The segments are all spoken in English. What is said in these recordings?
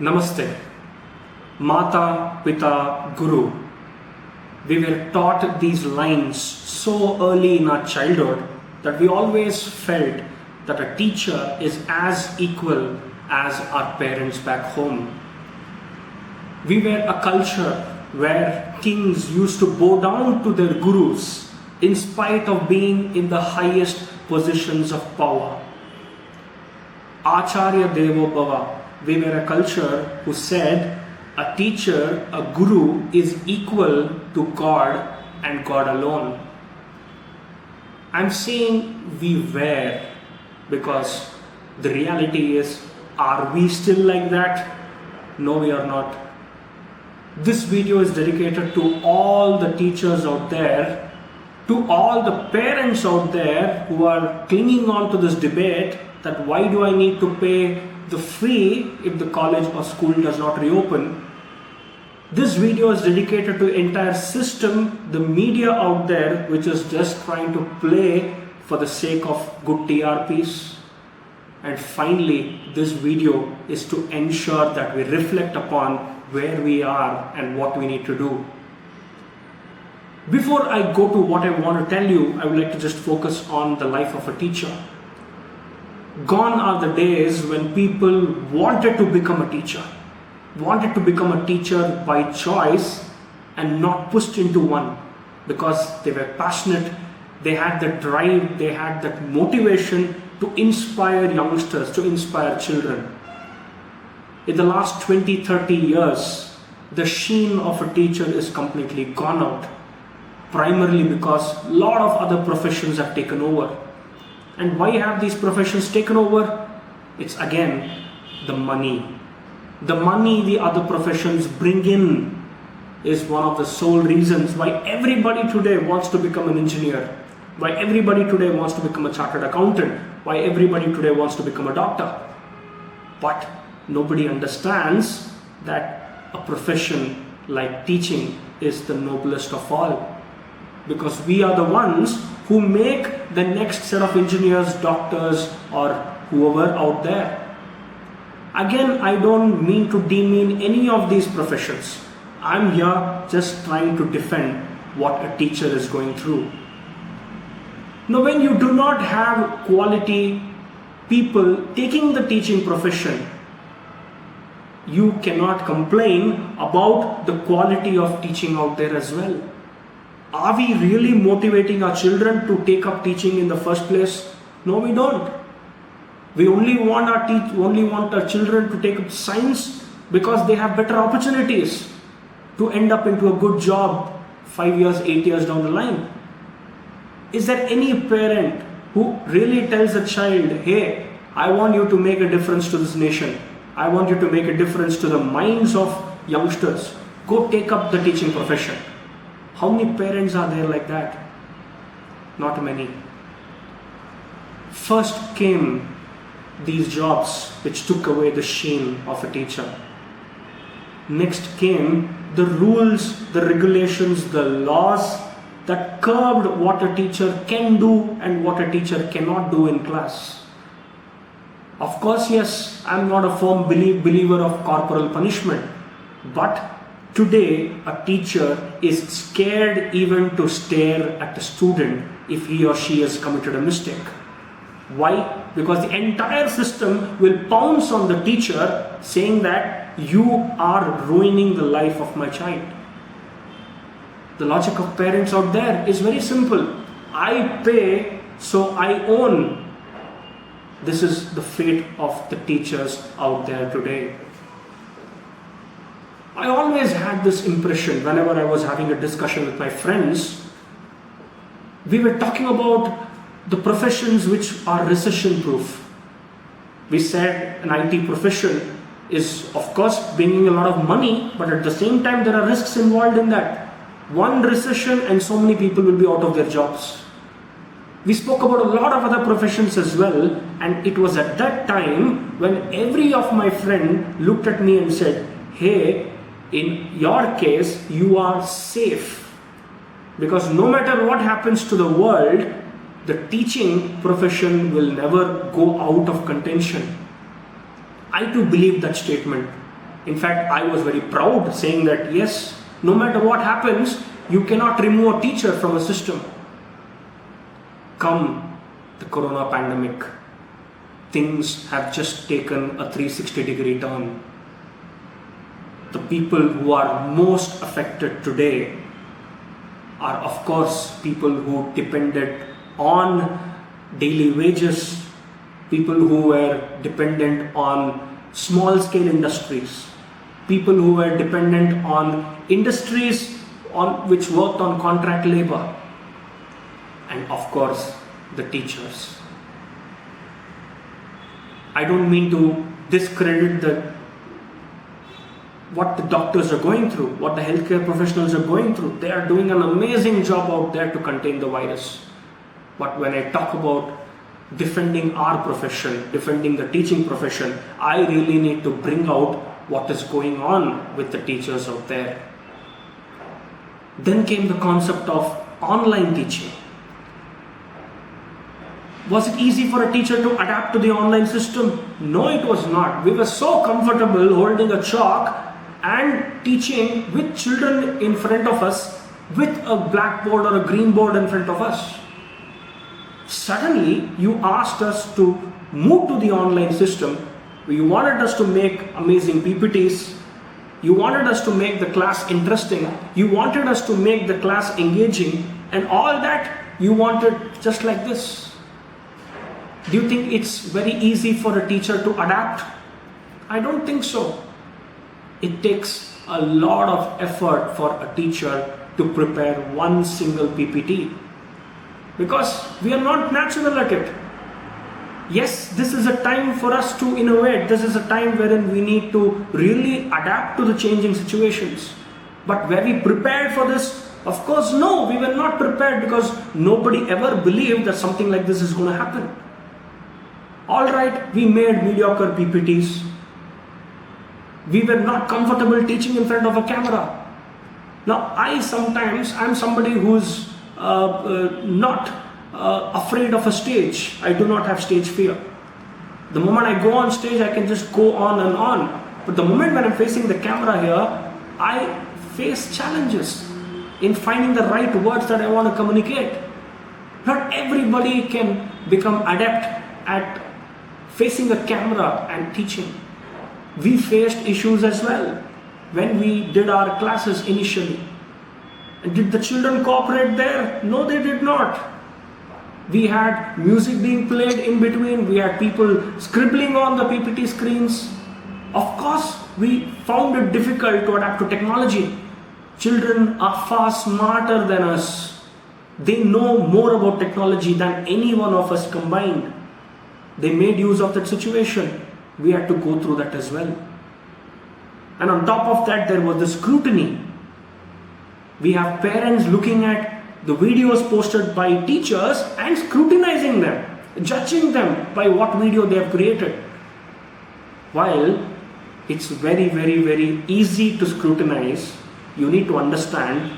Namaste. Mata, Pita, Guru. We were taught these lines so early in our childhood that we always felt that a teacher is as equal as our parents back home. We were a culture where kings used to bow down to their gurus in spite of being in the highest positions of power. Acharya Devo Bhava. We were a culture who said a teacher, a guru, is equal to God and God alone. I'm saying we were because the reality is, are we still like that? No, we are not. This video is dedicated to all the teachers out there, to all the parents out there who are clinging on to this debate that why do I need to pay the fee if the college or school does not reopen. This video is dedicated to the entire system, the media out there which is just trying to play for the sake of good TRPs. And finally, this video is to ensure that we reflect upon where we are and what we need to do. Before I go to what I want to tell you, I would like to just focus on the life of a teacher. Gone are the days when people wanted to become a teacher by choice and not pushed into one because they were passionate, they had the drive, they had that motivation to inspire youngsters, to inspire children. In the last 20-30 years, the sheen of a teacher is completely gone out, primarily because a lot of other professions have taken over. And why have these professions taken over? It's again the money. The money the other professions bring in is one of the sole reasons why everybody today wants to become an engineer, why everybody today wants to become a chartered accountant, why everybody today wants to become a doctor. But nobody understands that a profession like teaching is the noblest of all, because we are the ones who make the next set of engineers, doctors, or whoever out there. Again, I don't mean to demean any of these professions. I'm here just trying to defend what a teacher is going through. Now, when you do not have quality people taking the teaching profession, you cannot complain about the quality of teaching out there as well. Are we really motivating our children to take up teaching in the first place? No, we don't. We only want our children to take up science because they have better opportunities to end up into a good job 5 years, 8 years down the line. Is there any parent who really tells a child, hey, I want you to make a difference to this nation. I want you to make a difference to the minds of youngsters. Go take up the teaching profession. How many parents are there like that? Not many. First came these jobs which took away the sheen of a teacher. Next came the rules, the regulations, the laws that curbed what a teacher can do and what a teacher cannot do in class. Of course, yes, I'm not a firm believer of corporal punishment, but today, a teacher is scared even to stare at a student if he or she has committed a mistake. Why? Because the entire system will pounce on the teacher saying that you are ruining the life of my child. The logic of parents out there is very simple. I pay, so I own. This is the fate of the teachers out there today. I always had this impression whenever I was having a discussion with my friends. We were talking about the professions which are recession-proof. We said an IT profession is of course bringing a lot of money, but at the same time there are risks involved in that. One recession and so many people will be out of their jobs. We spoke about a lot of other professions as well, and it was at that time when every of my friend looked at me and said, hey, in your case, you are safe. Because no matter what happens to the world, the teaching profession will never go out of contention. I too believe that statement. In fact, I was very proud saying that yes, no matter what happens, you cannot remove a teacher from a system. Come the corona pandemic, things have just taken a 360-degree turn. The people who are most affected today are, of course, people who depended on daily wages, people who were dependent on small-scale industries, people who were dependent on industries which worked on contract labor, and of course, the teachers. I don't mean to discredit what the doctors are going through, what the healthcare professionals are going through. They are doing an amazing job out there to contain the virus. But when I talk about defending our profession, defending the teaching profession, I really need to bring out what is going on with the teachers out there. Then came the concept of online teaching. Was it easy for a teacher to adapt to the online system? No, it was not. We were so comfortable holding a chalk and teaching with children in front of us with a blackboard or a green board in front of us. Suddenly, you asked us to move to the online system. You wanted us to make amazing PPTs. You wanted us to make the class interesting. You wanted us to make the class engaging. And all that you wanted just like this. Do you think it's very easy for a teacher to adapt? I don't think so. It takes a lot of effort for a teacher to prepare one single PPT because we are not natural at it. Yes, this is a time for us to innovate. This is a time wherein we need to really adapt to the changing situations. But were we prepared for this? Of course, no, we were not prepared because nobody ever believed that something like this is going to happen. Alright, we made mediocre PPTs. We were not comfortable teaching in front of a camera. Now, I'm somebody who's not afraid of a stage. I do not have stage fear. The moment I go on stage, I can just go on and on. But the moment when I'm facing the camera here, I face challenges in finding the right words that I want to communicate. Not everybody can become adept at facing a camera and teaching. We faced issues as well when we did our classes initially. And did the children cooperate there? No, they did not. We had music being played in between. We had people scribbling on the PPT screens. Of course, we found it difficult to adapt to technology. Children are far smarter than us. They know more about technology than any one of us combined. They made use of that situation. We had to go through that as well. And on top of that, there was the scrutiny. We have parents looking at the videos posted by teachers and scrutinizing them, judging them by what video they have created. While it's very, very, very easy to scrutinize, you need to understand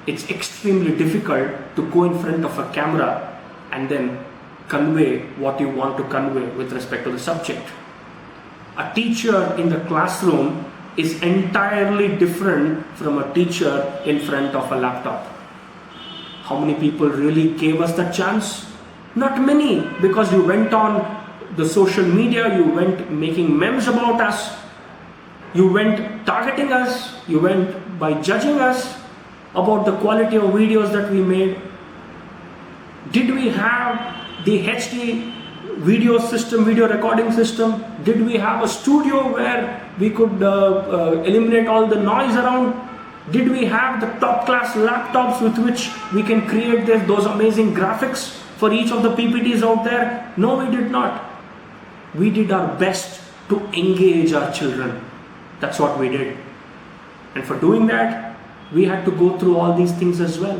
it's extremely difficult to go in front of a camera and then convey what you want to convey with respect to the subject. A teacher in the classroom is entirely different from a teacher in front of a laptop. How many people really gave us that chance? Not many, because you went on the social media, you went making memes about us, you went targeting us, you went by judging us about the quality of videos that we made. Did we have the HD video system, video recording system? Did we have a studio where we could eliminate all the noise around? Did we have the top class laptops with which we can create those amazing graphics for each of the PPTs out there? No, we did not. We did our best to engage our children. That's what we did. And for doing that, we had to go through all these things as well.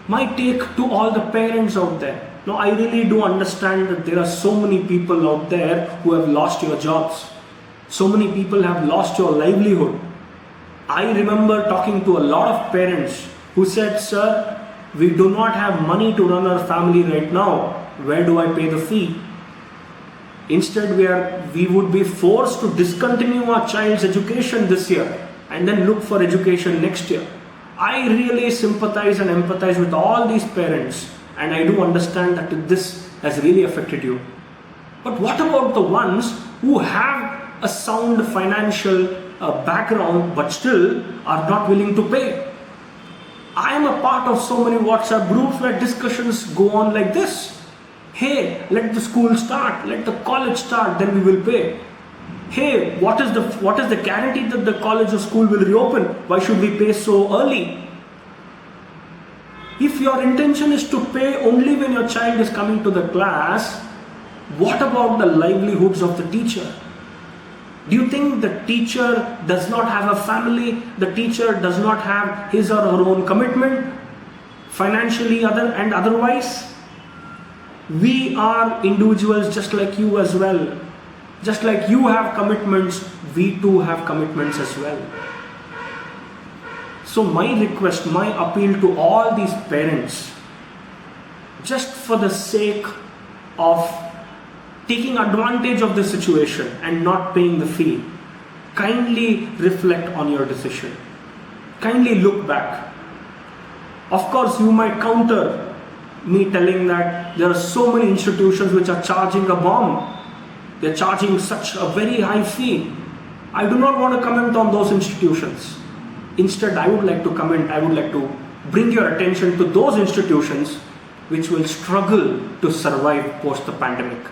My take to all the parents out there. Now, I really do understand that there are so many people out there who have lost your jobs. So many people have lost your livelihood. I remember talking to a lot of parents who said, "Sir, we do not have money to run our family right now. Where do I pay the fee?" Instead, we would be forced to discontinue our child's education this year and then look for education next year. I really sympathize and empathize with all these parents, and I do understand that this has really affected you. But what about the ones who have a sound financial background but still are not willing to pay? I am a part of so many WhatsApp groups where discussions go on like this. Hey, let the school start, let the college start, then we will pay. Hey, what is the guarantee that the college or school will reopen? Why should we pay so early? If your intention is to pay only when your child is coming to the class, what about the livelihoods of the teacher? Do you think the teacher does not have a family? The teacher does not have his or her own commitment, financially and otherwise? We are individuals just like you as well. Just like you have commitments, we too have commitments as well. So my request, my appeal to all these parents, just for the sake of taking advantage of the situation and not paying the fee, kindly reflect on your decision. Kindly look back. Of course, you might counter me telling that there are so many institutions which are charging a bomb. They're charging such a very high fee. I do not want to comment on those institutions. Instead, I would like to bring your attention to those institutions which will struggle to survive post the pandemic.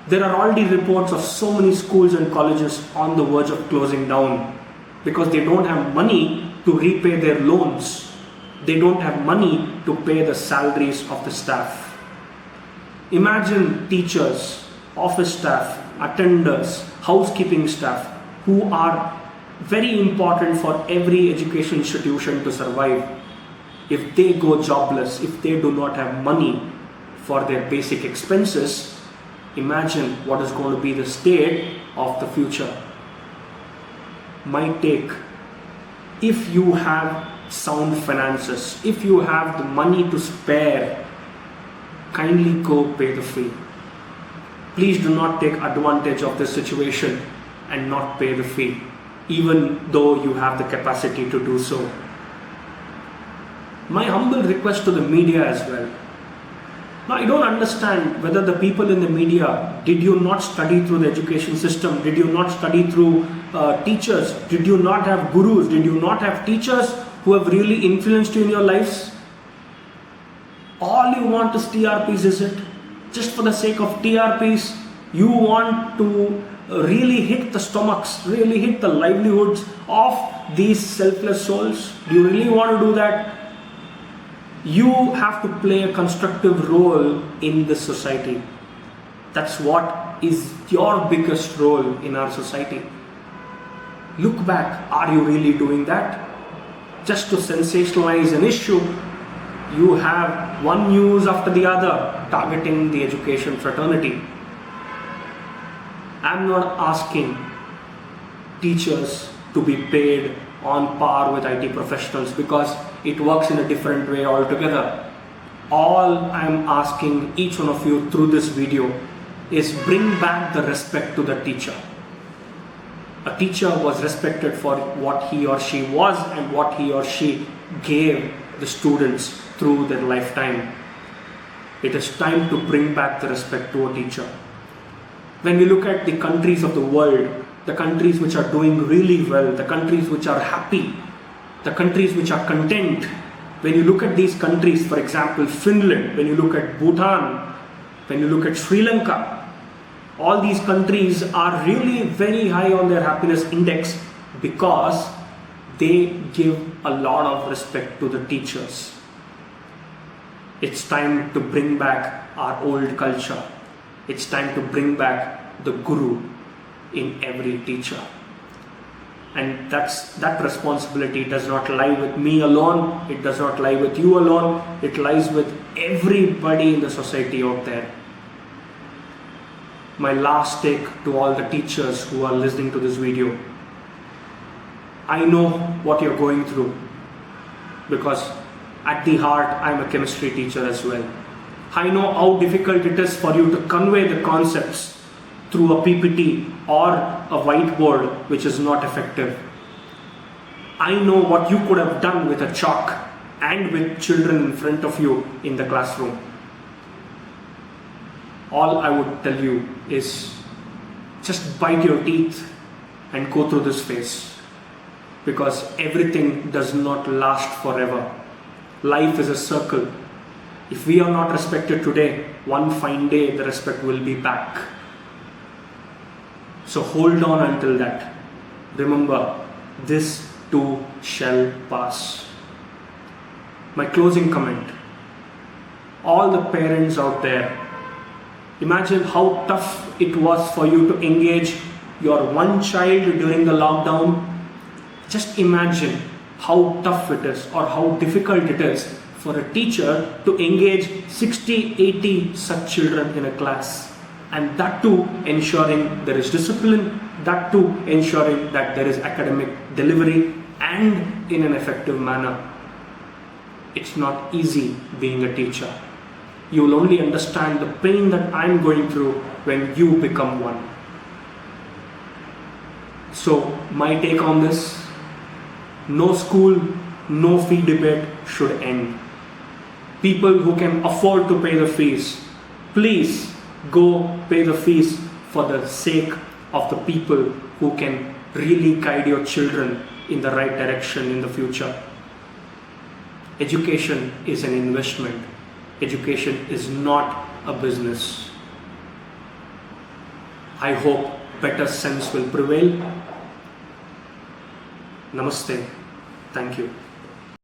There are already reports of so many schools and colleges on the verge of closing down because they don't have money to repay their loans. They don't have money to pay the salaries of the staff. Imagine teachers, office staff, attenders, housekeeping staff who are very important for every education institution to survive. If they go jobless, if they do not have money for their basic expenses, imagine what is going to be the state of the future. My take, if you have sound finances, if you have the money to spare, kindly go pay the fee. Please do not take advantage of this situation and not pay the fee, even though you have the capacity to do so. My humble request to the media as well. Now, I don't understand whether the people in the media, did you not study through the education system? Did you not study through teachers? Did you not have gurus? Did you not have teachers who have really influenced you in your lives? All you want is TRPs, is it? Just for the sake of TRPs, you want to really hit the stomachs, really hit the livelihoods of these selfless souls? Do you really want to do that? You have to play a constructive role in this society. That's what is your biggest role in our society. Look back, are you really doing that? Just to sensationalize an issue, you have one news after the other targeting the education fraternity. I'm not asking teachers to be paid on par with IT professionals because it works in a different way altogether. All I'm asking each one of you through this video is bring back the respect to the teacher. A teacher was respected for what he or she was and what he or she gave the students through their lifetime. It is time to bring back the respect to a teacher. When we look at the countries of the world, the countries which are doing really well, the countries which are happy, the countries which are content, when you look at these countries, for example, Finland, when you look at Bhutan, when you look at Sri Lanka, all these countries are really very high on their happiness index because they give a lot of respect to the teachers. It's time to bring back our old culture. It's time to bring back the guru in every teacher. And that responsibility does not lie with me alone. It does not lie with you alone. It lies with everybody in the society out there. My last take to all the teachers who are listening to this video. I know what you're going through because at the heart, I'm a chemistry teacher as well. I know how difficult it is for you to convey the concepts through a PPT or a whiteboard which is not effective. I know what you could have done with a chalk and with children in front of you in the classroom. All I would tell you is just bite your teeth and go through this phase, because everything does not last forever. Life is a circle. If we are not respected today, one fine day the respect will be back. So hold on until that. Remember, this too shall pass. My closing comment. All the parents out there, imagine how tough it was for you to engage your one child during the lockdown. Just imagine how tough it is or how difficult it is for a teacher to engage 60, 80 such children in a class. And that too ensuring there is discipline, that too ensuring that there is academic delivery and in an effective manner. It's not easy being a teacher. You will only understand the pain that I'm going through when you become one. So my take on this, no school, no fee debate should end. People who can afford to pay the fees, please go pay the fees for the sake of the people who can really guide your children in the right direction in the future. Education is an investment. Education is not a business. I hope better sense will prevail. Namaste. Thank you.